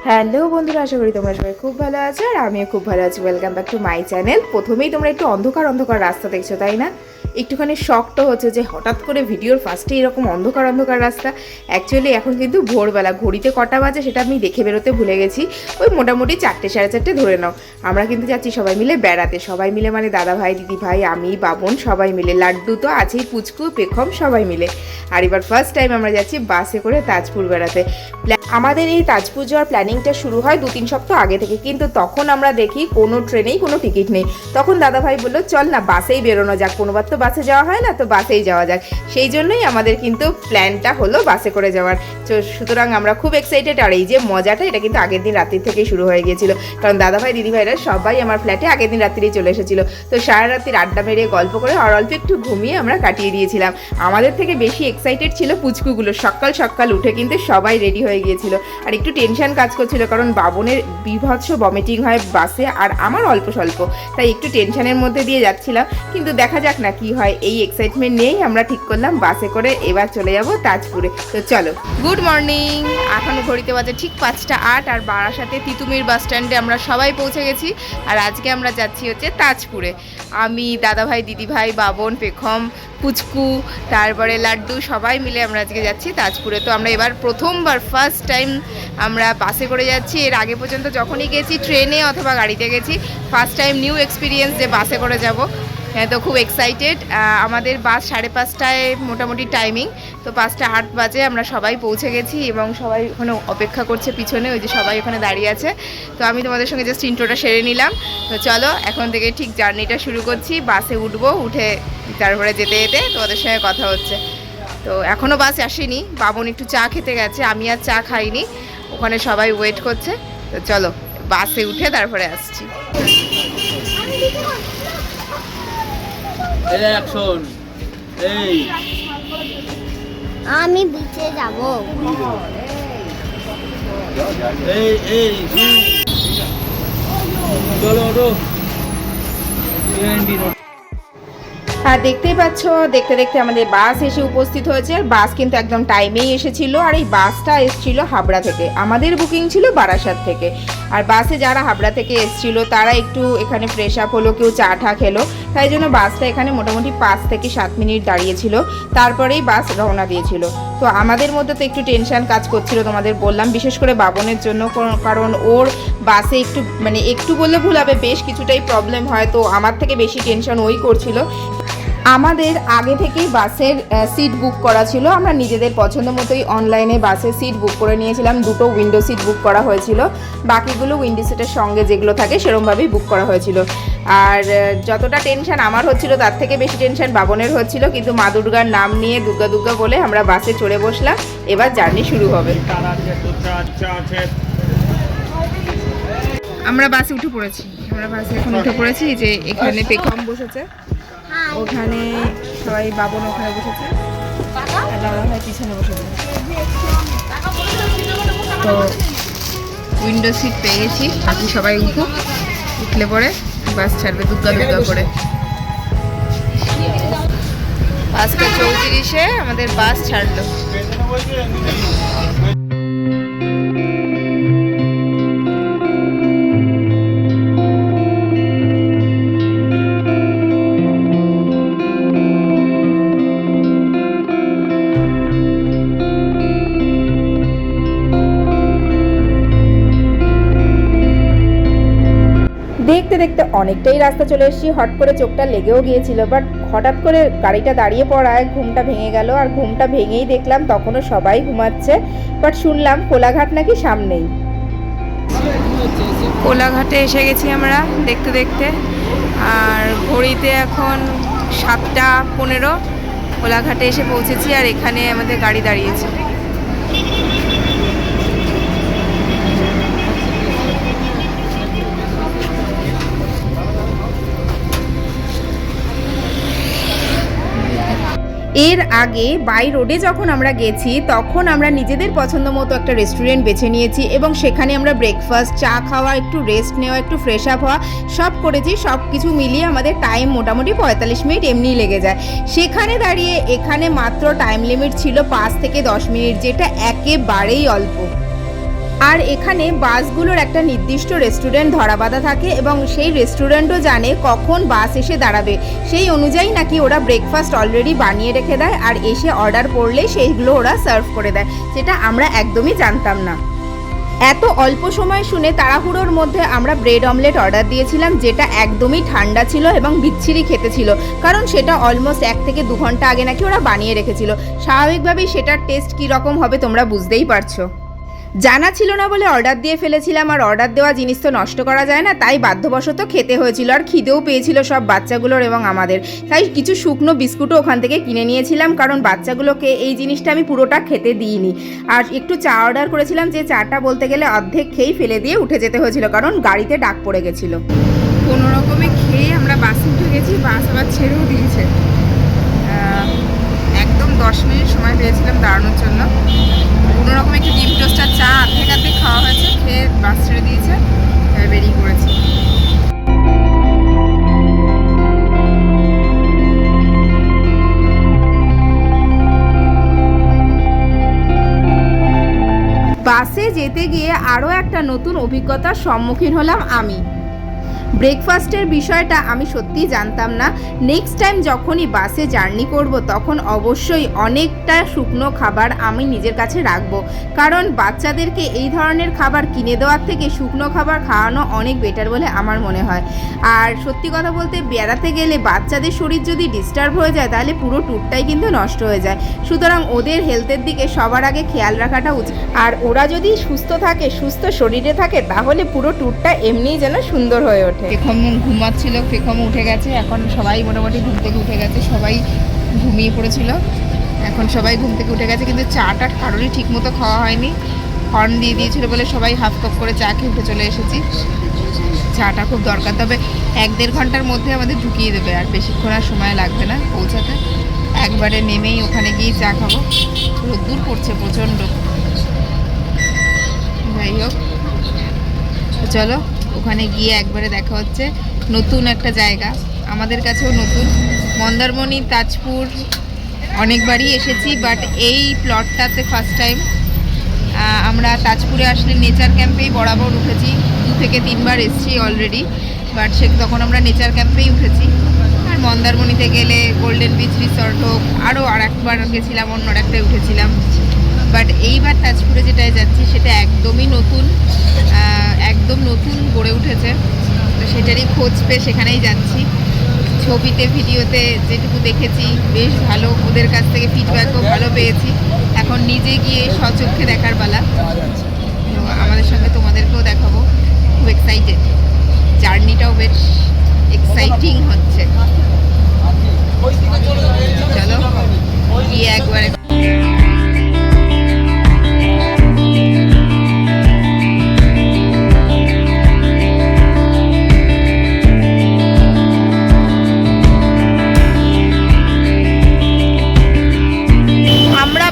Hello বন্ধুরা, আশা করি তোমরা সবাই খুব ভালো আছো আর আমিও খুব ভালো আছি। Welcome back to my channel. প্রথমেই তোমরা একটু অন্ধকার অন্ধকার রাস্তা দেখছো, তাই না? একটুখানি শকটা হচ্ছে যে হঠাৎ করে ভিডিওর ফার্স্টে এরকম অন্ধকার অন্ধকার রাস্তা। অ্যাকচুয়ালি এখন কিন্তু ভোরবেলা, ঘড়িতে কটা বাজে সেটা আমি দেখে বেরোতে ভুলে গেছি। ওই মোটামুটি 4টে সাড়ে 4টে ধরে নাও। আমরা কিন্তু যাচ্ছি সবাই মিলে বেড়াতে, সবাই মিলে মানে দাদা ভাই, দিদি ভাই, আমি, বাবন, সবাই মিলে। লাড্ডু তো আছেই, পুচকু, পেখম, সবাই মিলে। আর এবার ফার্স্ট টাইম আমরা যাচ্ছি বাসে করে তাজপুর বেড়াতে। আমাদের এই তাজপুর যাওয়ার প্ল্যানিংটা শুরু হয় 2-3 সপ্তাহ আগে থেকে, কিন্তু তখন আমরা দেখি কোনো ট্রেনেই কোনো টিকিট নেই। তখন দাদাভাই বললো চল না বাসেই বেরোনো যাক, কোনোবার তো বাসে যাওয়া হয় না, তো বাসেই যাওয়া যাক। সেই জন্যই আমাদের কিন্তু প্ল্যানটা হলো বাসে করে যাওয়ার। সুতরাং আমরা খুব এক্সাইটেড। আর এই যে মজাটা, এটা কিন্তু আগের দিন রাত্রি থেকেই শুরু হয়ে গিয়েছিল, কারণ দাদাভাই দিদিভাইরা সবাই আমার ফ্ল্যাটে আগের দিন রাত্রিই চলে এসেছিলো। তো সারা রাত্রির আড্ডা মেরে গল্প করে আর অল্প একটু ঘুমিয়ে আমরা কাটিয়ে দিয়েছিলাম। আমাদের থেকে বেশি এক্সাইটেড ছিল পুচকুগুলো। সকাল সকাল উঠে কিন্তু সবাই রেডি হয়ে গিয়েছিল। আর একটু টেনশন কাজ করছিল, কারণ বাবনের বিভৎস ভমিটিং হয় বাসে, আর আমার অল্প স্বল্প, তাই একটু টেনশনের মধ্যে দিয়ে যাচ্ছিলাম। কিন্তু দেখা যাক না কি হয়। এই এক্সাইটমেন্ট নিয়েই আমরা ঠিক করলাম বাসে করে এবার চলে যাব তাজপুরে। তো চলো, গুড মর্নিং। এখন ঘড়িতে বাজে ঠিক 5টা 8, আর বারাসাতে তিতুমির বাস স্ট্যান্ডে আমরা সবাই পৌঁছে গেছি। আর আজকে আমরা যাচ্ছি হচ্ছে তাজপুরে। আমি, দাদাভাই, দিদিভাই, বাবন, পেখম, পুচকু, তারপরে লাড্ডু, সবাই মিলে আমরা আজকে যাচ্ছি তাজপুরে। তো আমরা এবার প্রথমবার ফার্স্ট টাইম আমরা বাসে করে যাচ্ছি। এর আগে পর্যন্ত যখনই গেছি ট্রেনে অথবা গাড়িতে গেছি, ফার্স্ট টাইম নিউ এক্সপিরিয়েন্স যে বাসে করে যাব। হ্যাঁ, তো খুব এক্সাইটেড। আমাদের বাস 5:30টায় মোটামুটি টাইমিং, তো 5টা 8 বাজে আমরা সবাই পৌঁছে গেছি এবং সবাই ওখানে অপেক্ষা করছে পিছনে, ওই যে সবাই ওখানে দাঁড়িয়ে আছে। তো আমি তোমাদের সঙ্গে জাস্ট ইন্ট্রোটা সেরে নিলাম। তো চলো এখন থেকে ঠিক জার্নিটা শুরু করছি। বাসে উঠবো, উঠে তারপরে যেতে যেতে তোমাদের সঙ্গে কথা হচ্ছে। তো এখনও বাস আসেনি, বাবন একটু চা খেতে গেছে, আমি আর চা খাইনি, ওখানে সবাই ওয়েট করছে। তো চলো বাসে উঠে তারপরে আসছি। আমি বিচে যাব। আর দেখতেই পাচ্ছ, দেখতে দেখতে আমাদের বাস এসে উপস্থিত হয়েছে। আর বাস কিন্তু একদম টাইমেই এসেছিল। আর এই বাসটা এসেছিল হাবড়া থেকে, আমাদের বুকিং ছিল বারাসাত থেকে। আর বাসে যারা হাবড়া থেকে এসেছিল তারা একটু এখানে ফ্রেশ আপ হলো, কেউ চা ঠা খেলো, তাই জন্য বাসটা এখানে মোটামুটি 5 থেকে 7 মিনিট দাঁড়িয়েছিল, তারপরেই বাস রওনা দিয়েছিল। তো আমাদের মধ্যে তো একটু টেনশন কাজ করছিল, তোমাদের বললাম, বিশেষ করে বাবনের জন্য, কারণ ওর বাসে একটু মানে একটু বললে ভুল হবে, বেশ কিছুটাই প্রবলেম হয়। তো আমার থেকে বেশি টেনশন ওই করছিল। আমাদের আগে থেকেই বাসের সিট বুক করা ছিল, আমরা নিজেদের পছন্দ মতোই অনলাইনে বাসের সিট বুক করে নিয়েছিলাম। 2টো উইন্ডো সিট বুক করা হয়েছিল, বাকিগুলো উইন্ডো সিটের সঙ্গে যেগুলো থাকে সেরকমভাবেই বুক করা হয়েছিল। আর যতটা টেনশন আমার হচ্ছিল তার থেকে বেশি টেনশন বাবনের হচ্ছিল, কিন্তু মা দুর্গার নাম নিয়ে দুর্গা দুর্গা বলে আমরা বাসে চড়ে বসলাম। এবার জার্নি শুরু হবে। আমরা বাসে উঠে পড়েছি, এখন উঠে পড়েছি। যে এখানে পেখম বসেছে, ওখানে সবাই, বাবন ওখানে বসেছে, আর দাদা ভাই পিছনে বসেছে। তো উইন্ডো সিট পেয়ে গেছি, বাকি সবাই উঠলে পরে বাস ছাড়বে দুর্গা দুর্গা করে। 5:34-এ আমাদের বাস ছাড়লো। দেখতে দেখতে অনেকটাই রাস্তা চলে এসেছি, হট করে চোখটা লেগেও গিয়েছিল, বাট হঠাৎ করে গাড়িটা দাঁড়িয়ে পড়ায় ঘুমটা ভেঙে গেল। আর ঘুমটা ভেঙেই দেখলাম তখনও সবাই ঘুমাচ্ছে, বাট শুনলাম কোলাঘাট নাকি সামনেই। কোলাঘাটে এসে গেছি আমরা দেখতে দেখতে, আর ঘড়িতে এখন 7:15। কোলাঘাটে এসে পৌঁছেছি, আর এখানে আমাদের গাড়ি দাঁড়িয়েছে। এর আগে বাই রোডে যখন আমরা গেছি তখন আমরা নিজেদের পছন্দ মতো একটা রেস্টুরেন্ট বেছে নিয়েছি, এবং সেখানে আমরা ব্রেকফাস্ট, চা খাওয়া, একটু রেস্ট নেওয়া, একটু ফ্রেশ আপ হওয়া সব করেছি। সব কিছু মিলিয়ে আমাদের টাইম মোটামুটি 45 মিনিট এমনিই লেগে যায়। সেখানে দাঁড়িয়ে এখানে মাত্র টাইম লিমিট ছিল 5 থেকে 10 মিনিট, যেটা একেবারেই অল্প। আর এখানে বাসগুলোর একটা নির্দিষ্ট রেস্টুরেন্ট ধরা বাঁধা থাকে এবং সেই রেস্টুরেন্টও জানে কখন বাস এসে দাঁড়াবে, সেই অনুযায়ী নাকি ওরা ব্রেকফাস্ট অলরেডি বানিয়ে রেখে দেয় আর এসে অর্ডার করলেই সেইগুলো ওরা সার্ভ করে দেয়, যেটা আমরা একদমই জানতাম না। এত অল্প সময় শুনে তাড়াহুড়োর মধ্যে আমরা ব্রেড অমলেট অর্ডার দিয়েছিলাম, যেটা একদমই ঠান্ডা ছিল এবং বিচ্ছিরি খেতে ছিল, কারণ সেটা অলমোস্ট 1 থেকে 2 ঘন্টা আগে নাকি ওরা বানিয়ে রেখেছিল। স্বাভাবিকভাবেই সেটার টেস্ট কীরকম হবে তোমরা বুঝতেই পারছো। জানা ছিল না বলে অর্ডার দিয়ে ফেলেছিলাম, আর অর্ডার দেওয়া জিনিস তো নষ্ট করা যায় না, তাই বাধ্যবশত খেতে হয়েছিল। আর খিদেও পেয়েছিল সব বাচ্চাগুলোর এবং আমাদের, তাই কিছু শুকনো বিস্কুটও ওখান থেকে কিনে নিয়েছিলাম, কারণ বাচ্চাগুলোকে এই জিনিসটা আমি পুরোটা খেতে দিইনি। আর একটু চা অর্ডার করেছিলাম, যে চাটা বলতে গেলে অর্ধেক খেয়েই ফেলে দিয়ে উঠে যেতে হয়েছিল, কারণ গাড়িতে ডাক পড়ে গেছিলো। কোনো রকমে খেয়ে আমরা বাসে উঠে গেছি, বাস আবার ছেড়েও দিয়েছে। একদম 10 মিনিট সময় পেয়েছিলাম দাঁড়ানোর জন্য। কোনো রকম একটু ডিম টোস্ট আর চা অর্ধেক খাওয়া হয়েছে, খেয়ে বাস ছেড়ে দিয়েছে, বেরিয়ে পড়েছি। বাসে যেতে গিয়ে আরও একটা নতুন অভিজ্ঞতার সম্মুখীন হলাম আমি। ব্রেকফাস্টের বিষয়টা আমি সত্যিই জানতাম না। নেক্সট টাইম যখনই বাসে জার্নি করব তখন অবশ্যই অনেকটা শুকনো খাবার আমি নিজের কাছে রাখবো, কারণ বাচ্চাদেরকে এই ধরনের খাবার কিনে দেওয়ার থেকে শুকনো খাবার খাওয়ানো অনেক বেটার বলে আমার মনে হয়। আর সত্যি কথা বলতে বেড়াতে গেলে বাচ্চাদের শরীর যদি ডিস্টার্ব হয়ে যায় তাহলে পুরো ট্যুরটাই কিন্তু নষ্ট হয়ে যায়। সুতরাং ওদের হেলথের দিকে সবার আগে খেয়াল রাখাটা উচিত, আর ওরা যদি সুস্থ থাকে, সুস্থ শরীরে থাকে, তাহলে পুরো ট্যুরটা এমনিই যেন সুন্দর হয়ে ওঠে। পেখম ঘুমাচ্ছিল, পেখম উঠে গেছে, এখন সবাই মোটামুটি ঘুম থেকে উঠে গেছে, সবাই ঘুমিয়ে পড়েছিল, এখন সবাই ঘুম থেকে উঠে গেছে। কিন্তু চাটা কারোরই ঠিক মতো খাওয়া হয়নি, হর্ন দিয়ে দিয়েছিল বলে সবাই হাফ কাপ করে চা খেয়ে উঠে চলে এসেছি। চাটা খুব দরকার, তবে 1-1.5 ঘন্টার মধ্যে আমাদের ঢুকিয়ে দেবে, আর বেশিক্ষণ আর সময় লাগবে না পৌঁছাতে। একবারে নেমেই ওখানে গিয়ে চা খাবো, রোদ্দুর পড়ছে প্রচণ্ড। যাই হোক, চলো ওখানে গিয়ে একবারে দেখা হচ্ছে। নতুন একটা জায়গা, আমাদের কাছেও নতুন। মন্দারমণি, তাজপুর অনেকবারই এসেছি, বাট এই প্লটটাতে ফার্স্ট টাইম। আমরা তাজপুরে আসলে নেচার ক্যাম্পেই বরাবর উঠেছি, 2 থেকে 3 বার এসেছি অলরেডি, বাট তখন আমরা নেচার ক্যাম্পেই উঠেছি। আর মন্দারমণিতে গেলে গোল্ডেন বিচ রিসর্ট হোক, আরও একবার গেছিলাম, অন্য একটাই উঠেছিলাম। বাট এইবার তাজপুরে যেটায় যাচ্ছি সেটা একদমই নতুন, একদম নতুন গড়ে উঠেছে, তো সেটারই খোঁজ পেয়ে সেখানেই যাচ্ছি। ছবিতে ভিডিওতে যেটুকু দেখেছি বেশ ভালো, ওদের কাছ থেকে ফিডব্যাকও ভালো পেয়েছি। এখন নিজে গিয়ে স্বচক্ষে দেখার পালা, আমাদের সঙ্গে তোমাদেরকেও দেখাবো। খুব এক্সাইটেড, জার্নিটাও বেশ এক্সাইটিং হচ্ছে। চলো গিয়ে একবারে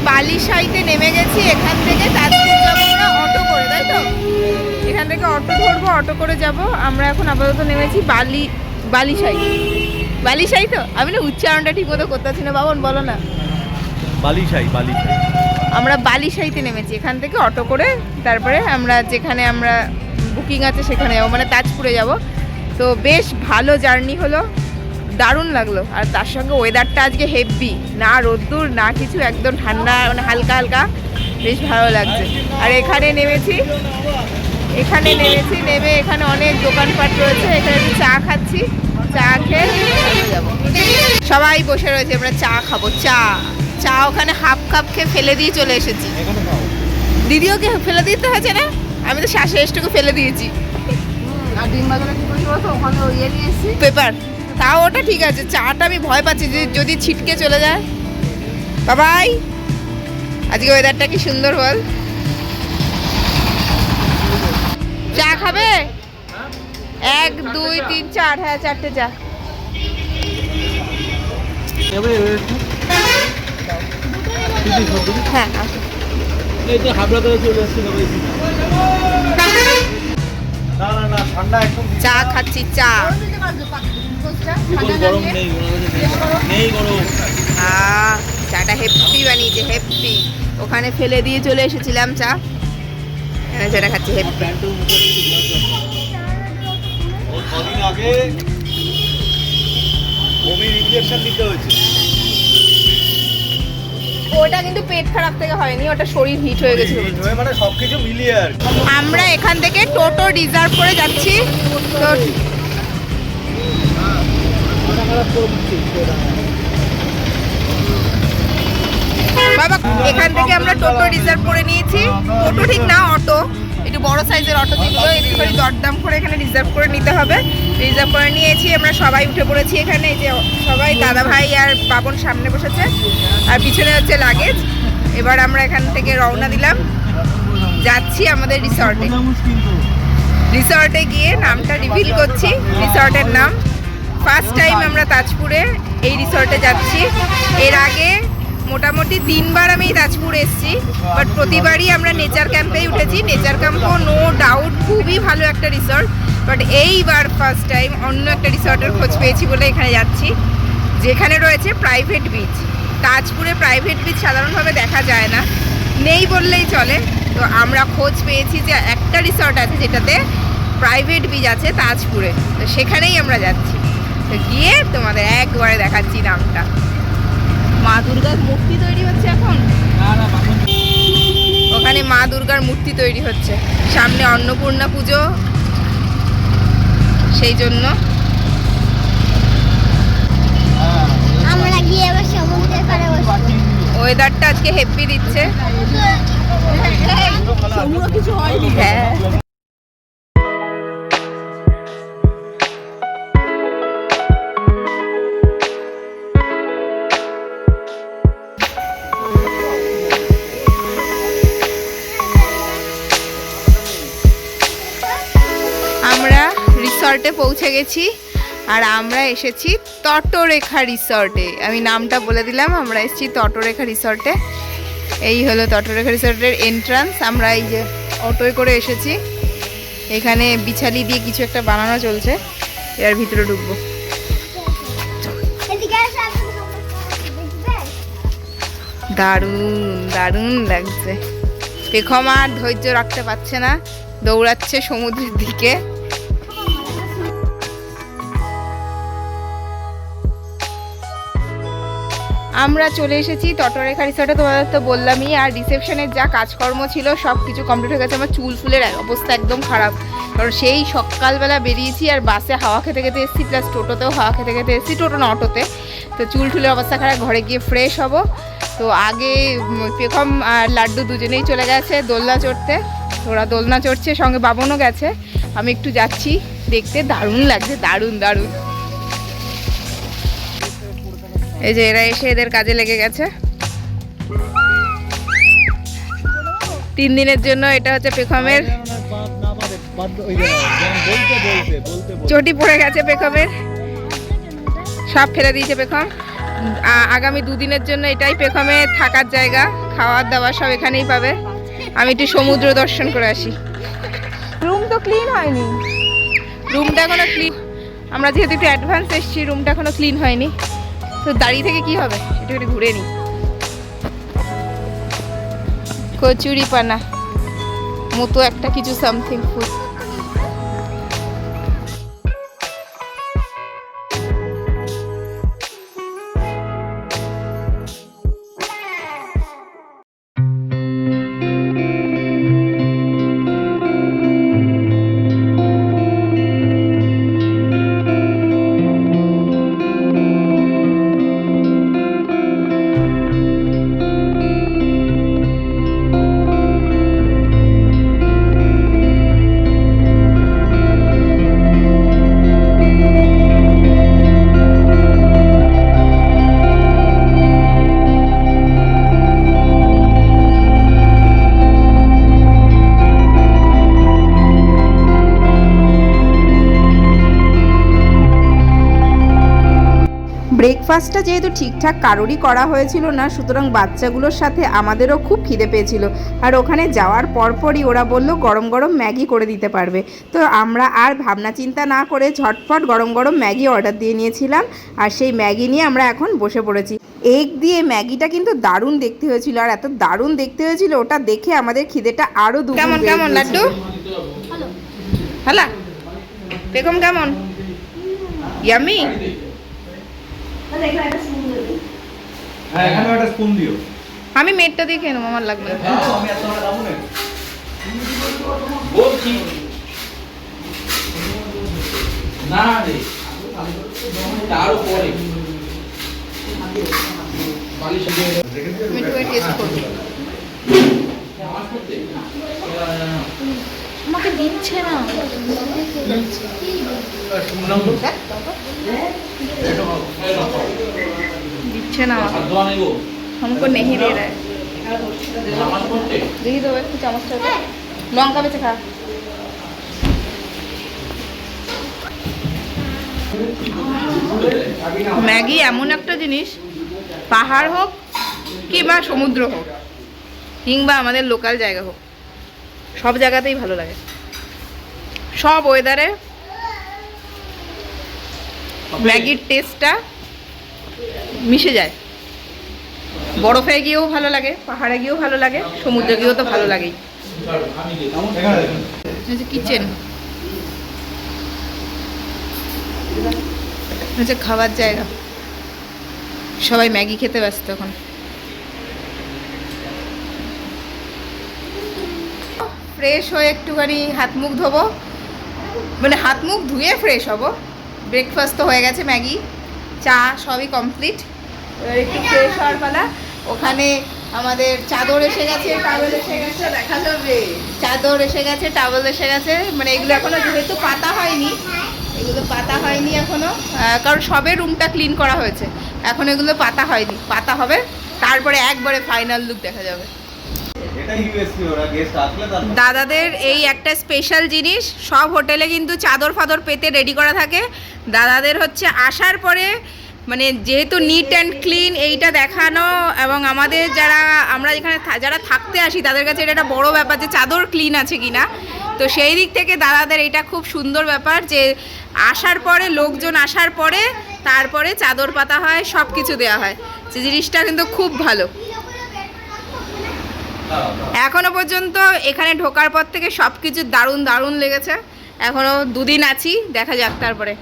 বালিশাইতে নেমে গেছি। এখান থেকে তাজপুর যাবো আমরা অটো করে, তাই তো? এখান থেকে অটো ধরবো, অটো করে যাব। আমরা এখন আপাতত নেমেছি বালিশাই। বালিশাই তো? আমি না উচ্চারণটা ঠিক মতো করতে পারছি না, বাবন বলো না। বালিশাই। আমরা বালিশাইতে নেমেছি, এখান থেকে অটো করে তারপরে আমরা যেখানে আমরা বুকিং আছে সেখানে যাবো, মানে তাজপুরে যাব। তো বেশ ভালো জার্নি হলো, দারুণ লাগলো। আর তার সঙ্গে ওয়েদারটা আজকে হেভি, না রোদ্দুর না কিছু, একদম ঠান্ডা, মানে হালকা হালকা, বেশ ভালো লাগছে। আর এখানে নেমেছি, নেমে এখানে অনেক দোকানপাট রয়েছে, এখানে একটু চা খাচ্ছি, চা খেয়ে যাবো। সবাই বসে রয়েছে, আমরা চা খাবো। চা ওখানে হাফ কাপ খেয়ে ফেলে দিয়ে চলে এসেছি। দিদিওকে ফেলে দিতে হয়েছে না, আমি তো শেষটুকু ফেলে দিয়েছি। আর ডিম বাজারে কি করছি বলতো, ওখানে ইয়ে নিয়ে এসেছি পেপার, তাও ওটা ঠিক আছে। চাটা আমি ভয় পাচ্ছি যে যদি ছিটকে চলে যায়। বাবাই, আজকে ওয়েদারটা কি সুন্দর বল। চা খাবে? 1 2 3 4, হ্যাঁ 4টে চা। হ্যাঁ চা খাচ্ছি, চা। চাটা হেপি বানিয়েছে, হেপি। ওখানে ফেলে দিয়ে চলে এসেছিলাম চা, এখানে যেটা খাচ্ছি হেপি। কদিন আগে বমির ইনজেকশন দিতে হয়েছে। ওটা কিন্তু পেট খারাপ থেকে হয়নি, ওটা শরীর হিট হয়ে গেছিল, মানে সবকিছু মিলিয়ে আর কি। আমরা এখান থেকে টোটো রিজার্ভ করে যাচ্ছি। তো বাবা এখান থেকে আমরা টোটো রিজার্ভ করে নিয়েছি। টোটো ঠিক না, অটো, একটু বড় সাইজের অটো, যেগুলো একটুখানি দরদাম করে এখানে রিজার্ভ করে নিতে হবে। রিজার্ভ করে নিয়েছি, আমরা সবাই উঠে পড়েছি এখানে। এই যে সবাই, দাদা ভাই আর বাবন সামনে বসেছে, আর পিছনে হচ্ছে লাগেজ। এবার আমরা এখান থেকে রওনা দিলাম, যাচ্ছি আমাদের রিসর্টে। রিসর্টে গিয়ে নামটা রিভিল করছি, রিসর্টের নাম। ফার্স্ট টাইম আমরা তাজপুরে এই রিসর্টে যাচ্ছি। এর আগে মোটামুটি 3 বার আমি তাজপুর এসেছি, বাট প্রতিবারই আমরা নেচার ক্যাম্পেই উঠেছি। নেচার ক্যাম্পও নো ডাউট খুবই ভালো একটা রিসর্ট, বাট এইবার ফার্স্ট টাইম অন্য একটা রিসর্টের খোঁজ পেয়েছি বলে এখানে যাচ্ছি, যেখানে রয়েছে প্রাইভেট বিচ। তাজপুরে প্রাইভেট বিচ সাধারণভাবে দেখা যায় না, নেই বললেই চলে। তো আমরা খোঁজ পেয়েছি যে একটা রিসর্ট আছে যেটাতে প্রাইভেট বিচ আছে তাজপুরে, তো সেখানেই আমরা যাচ্ছি। তো গিয়ে তোমাদের একবারে দেখাচ্ছি নামটা। মা দুর্গার মূর্তি তৈরি হচ্ছে এখন, ওখানে মা দুর্গার মূর্তি তৈরি হচ্ছে, সামনে অন্নপূর্ণা পুজো, সেই জন্য আমরা গিয়ে এবার সমুদ্রের পাড়ে বসবো। ওয়েদারটা আজকে হেভি দিচ্ছে। কিছু হয়নি। হ্যাঁ, আমরা রিসর্টে পৌঁছে গেছি, আর আমরা এসেছি তটরেখা রিসর্টে। আমি নামটা বলে দিলাম, আমরা এসেছি তটরেখা রিসর্টে। এই হলো তটরেখা রিসর্টের এন্ট্রান্স। আমরা এই যে অটোয় করে এসেছি, এখানে বিছালি দিয়ে কিছু একটা বানানো চলছে, এর ভিতরে ঢুকবো। দারুণ দারুণ লাগছে। পেখম আর ধৈর্য রাখতে পারছে না, দৌড়াচ্ছে সমুদ্রের দিকে। আমরা চলে এসেছি তটরেখা রিসর্টে, তোমাদের তো বললামই। আর রিসেপশনের যা কাজকর্ম ছিল সব কিছু কমপ্লিট হয়ে গেছে। আমার চুল ফুলের অবস্থা একদম খারাপ, কারণ সেই সকালবেলা বেরিয়েছি আর বাসে হাওয়া খেতে খেতে এসেছি, প্লাস টোটোতেও হাওয়া খেতে খেতে এসেছি, টোটো না অটোতে। তো চুল টুলের অবস্থা খারাপ, ঘরে গিয়ে ফ্রেশ হব। তো আগে পেখম আর লাড্ডু দুজনেই চলে গেছে দোলনা চড়তে, ওরা দোলনা চড়ছে, সঙ্গে বাবনও গেছে। আমি একটু যাচ্ছি দেখতে, দারুণ লাগছে, দারুণ দারুণ। এই যে এরা এসে এদের কাজে লেগে গেছে। 3 দিনের জন্য এটা হচ্ছে পেখমের চটি পড়ে গেছে, পেখমের সব ফেলে দিয়েছে পেখম। আগামী 2 দিনের জন্য এটাই পেখমে থাকার জায়গা, খাওয়ার দাওয়া সব এখানেই পাবে। আমি একটু সমুদ্র দর্শন করে আসি। রুম তো ক্লিন হয়নি, রুমটা এখনো ক্লিন, আমরা যেহেতু একটু অ্যাডভান্স এসেছি, রুমটা এখনো ক্লিন হয়নি। তো দাঁড়িয়ে থেকে কি হবে, একটু একটু ঘুরে নিই। কচুরি পানা মতো একটা কিছু সামথিং ফুড। ব্রেকফাস্টটা যেহেতু ঠিকঠাক কারোরই করা হয়েছিল না, সুতরাং বাচ্চাগুলোর সাথে আমাদেরও খুব খিদে পেয়েছিল। আর ওখানে যাওয়ার পরপরই ওরা বলল গরম গরম ম্যাগি করে দিতে পারবে। তো আমরা আর ভাবনা চিন্তা না করে ঝটপট গরম গরম ম্যাগি অর্ডার দিয়ে নিয়েছিলাম, আর সেই ম্যাগি নিয়ে আমরা এখন বসে পড়েছি। এগ দিয়ে ম্যাগিটা কিন্তু দারুণ দেখতে হয়েছিল, আর এত দারুণ দেখতে হয়েছিল ওটা দেখে আমাদের খিদেটা আরো দুগুণ কেমন কেমন লাড্ডু হ্যালো বেগম কেমন ইয়ামি হ্যাঁ এখানে একটা স্পুন দিও। আমি মেটটা দিয়ে খেয়ে নেবো, আমার লাগবে না। আমি এত টাকা দাম নেই বলছি না রে তারও পরে বালিশ দিয়ে আমি একটু টেস্ট করবো। আমাকে দিচ্ছে না, দিচ্ছে না হাত ধোয়া নেই গো हमको नहीं दे रहा है। নামাজ পড়তে দেখি তো একটু চামচটা দে। লঙ্কা বেঁচে খা। ম্যাগি এমন একটা জিনিস, পাহাড় হোক কিংবা সমুদ্র হোক কিংবা আমাদের লোকাল জায়গা হোক, সব জায়গাতেই ভালো লাগে, সব ওয়েদারে ম্যাগির টেস্টটা মিশে যায়। বরফে গিয়েও ভালো লাগে, পাহাড়ে গিয়েও ভালো লাগে, সমুদ্রে গিয়েও তো ভালো লাগেই। কিচেন হচ্ছে খাবার জায়গা, সবাই ম্যাগি খেতে ব্যস্ত এখন। ফ্রেশ হয়ে একটুখানি হাত মুখ ধোবো, মানে হাত মুখ ধুয়ে ফ্রেশ হব। ব্রেকফাস্ট তো হয়ে গেছে, ম্যাগি চা সবই কমপ্লিট, এবার একটু ফ্রেশ হওয়ার পালা। ওখানে আমাদের চাদর এসে গেছে, টাওয়েল এসে গেছে, দেখা যাবে চাদর এসে গেছে, টাওয়েল এসে গেছে, মানে এগুলো এখনো যেহেতু পাতা হয়নি, এগুলো পাতা হয়নি এখনো, কারণ সবে রুমটা ক্লিন করা হয়েছে, এখন এগুলো পাতা হয়নি, পাতা হবে তারপরে একবারে ফাইনাল লুক দেখা যাবে। এটা ইউএসপি, ওরা গেস্ট আসলে তারপর দাদাদের এই একটা স্পেশাল জিনিস, সব হোটেলে কিন্তু চাদর ফাদর পেতে রেডি করা থাকে, দাদাদের হচ্ছে আসার পরে মানে যেহেতু নিট অ্যান্ড ক্লিন এইটা দেখানো, এবং আমাদের আমরা যেখানে যারা থাকতে আসি তাদের কাছে এটা একটা বড় ব্যাপার যে চাদর ক্লিন আছে কিনা। তো সেই দিক থেকে দাদাদের এটা খুব সুন্দর ব্যাপার যে আসার পরে, লোকজন আসার পরে তারপরে চাদর পাতা হয়, সব কিছু দেওয়া হয়, যে জিনিসটা কিন্তু খুব ভালো। এখনো পর্যন্ত এখানে ঢোকার পর থেকে সব কিছু দারুণ দারুণ লেগেছে। এখনো দুদিন আছি, দেখা যাক তারপরে।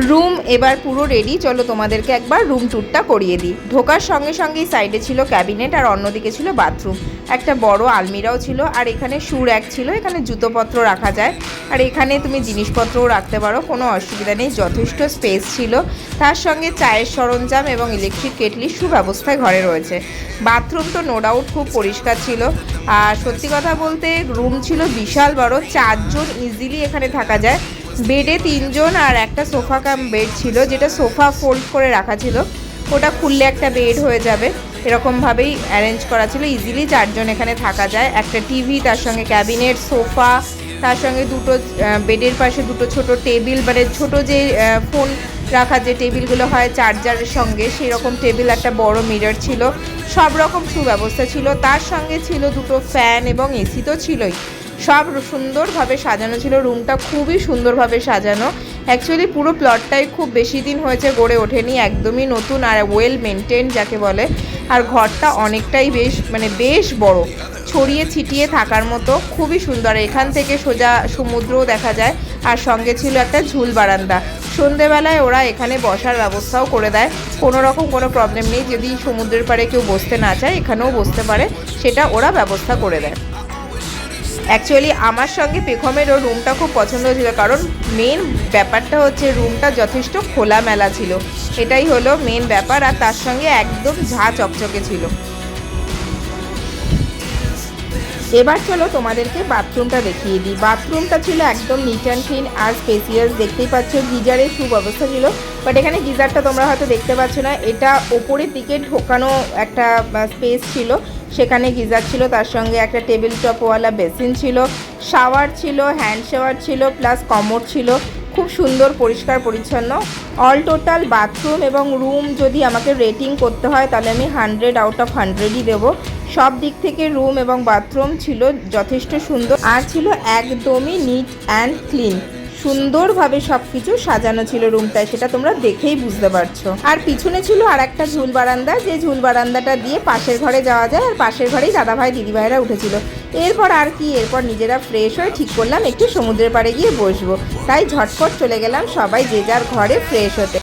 রুম এবার পুরো রেডি, চলো তোমাদেরকে একবার রুম ট্যুরটা করিয়ে দিই। ঢোকার সঙ্গে সঙ্গেই সাইডে ছিল ক্যাবিনেট, আর অন্যদিকে ছিল বাথরুম, একটা বড় আলমিরাও ছিল, আর এখানে শু র্যাক ছিল, এখানে জুতোপত্র রাখা যায়, আর এখানে তুমি জিনিসপত্রও রাখতে পারো, কোনো অসুবিধা নেই, যথেষ্ট স্পেস ছিল। তার সঙ্গে চায়ের সরঞ্জাম এবং ইলেকট্রিক কেটলির সুব্যবস্থায় ঘরে রয়েছে। বাথরুম তো নো ডাউট খুব পরিষ্কার ছিল, আর সত্যি কথা বলতে রুম ছিল বিশাল বড়, 4 জন ইজিলি এখানে থাকা যায়। বেডে 3 জন, আর একটা সোফা কাম বেড ছিল, যেটা সোফা ফোল্ড করে রাখা ছিল, ওটা খুললে একটা বেড হয়ে যাবে, এরকমভাবেই অ্যারেঞ্জ করা ছিল, ইজিলি 4 জন এখানে থাকা যায়। একটা টিভি, তার সঙ্গে ক্যাবিনেট, সোফা, তার সঙ্গে দুটো বেডের পাশে দুটো ছোট টেবিল, মানে ছোট যে ফোন রাখার যে টেবিলগুলো হয় চার্জারের সঙ্গে, সেই রকম টেবিল, একটা বড় মিরর ছিল, সব রকম সুব্যবস্থা ছিল। তার সঙ্গে ছিল দুটো ফ্যান এবং এসি তো ছিলই, সব সুন্দরভাবে সাজানো ছিল। রুমটা খুবই সুন্দরভাবে সাজানো, অ্যাকচুয়ালি পুরো প্লটটাই খুব বেশি দিন হয়েছে গড়ে ওঠেনি, একদমই নতুন আর ওয়েল মেনটেন যাকে বলে। আর ঘরটা অনেকটাই বেশ বড়, ছড়িয়ে ছিটিয়ে থাকার মতো, খুবই সুন্দর। এখান থেকে সোজা সমুদ্রও দেখা যায়, আর সঙ্গে ছিল একটা ঝুল বারান্দা। সন্ধেবেলায় ওরা এখানে বসার ব্যবস্থাও করে দেয়, কোনো রকম কোনো প্রবলেম নেই, যদি সমুদ্রের পাড়ে কেউ বসতে না চায় এখানেও বসতে পারে, সেটা ওরা ব্যবস্থা করে দেয়। অ্যাকচুয়ালি আমার সঙ্গে পেখমেরও রুমটা খুব পছন্দ ছিল, কারণ মেন ব্যাপারটা হচ্ছে রুমটা যথেষ্ট খোলামেলা ছিল, এটাই হলো মেন ব্যাপার, আর তার সঙ্গে একদম ঝাঁ চকচকে ছিল। এবার চলো তোমাদেরকে বাথরুমটা দেখিয়ে দিই। বাথরুমটা ছিল একদম নিট অ্যান্ড ক্লিন আর স্পেসিয়াস, দেখতেই পাচ্ছ গিজারের সুব্যবস্থা ছিল, বাট এখানে গিজারটা তোমরা হয়তো দেখতে পাচ্ছ না, এটা ওপরের দিকে ঢোকানো একটা স্পেস ছিল, সেখানে গিজার ছিল, তার সঙ্গে একটা টেবিল টপওয়ালা বেসিন ছিল, শাওয়ার ছিল, হ্যান্ড শাওয়ার ছিল, প্লাস কমোড ছিল, খুব সুন্দর পরিষ্কার পরিচ্ছন্ন। অল টোটাল বাথরুম এবং রুম যদি আমাকে রেটিং করতে হয় তাহলে আমি 100 আউট অফ 100ই দেবো। সব দিক থেকে রুম এবং বাথরুম ছিল যথেষ্ট সুন্দর, আর ছিল একদমই নিট অ্যান্ড ক্লিন, সুন্দরভাবে সবকিছু সাজানো ছিল রুমটায়, সেটা তোমরা দেখেই বুঝতে পারছো। আর পিছনে ছিল আর একটা ঝুল বারান্দা, যে ঝুল বারান্দাটা দিয়ে পাশের ঘরে যাওয়া যায়, আর পাশের ঘরেই দাদাভাই দিদিভাইরা উঠেছিল। এরপর আর কি, এরপর নিজেরা ফ্রেশ হয়ে ঠিক করলাম একটু সমুদ্রের পাড়ে গিয়ে বসবো। তাই ঝটপট চলে গেলাম সবাই যে যার ঘরে ফ্রেশ হতে।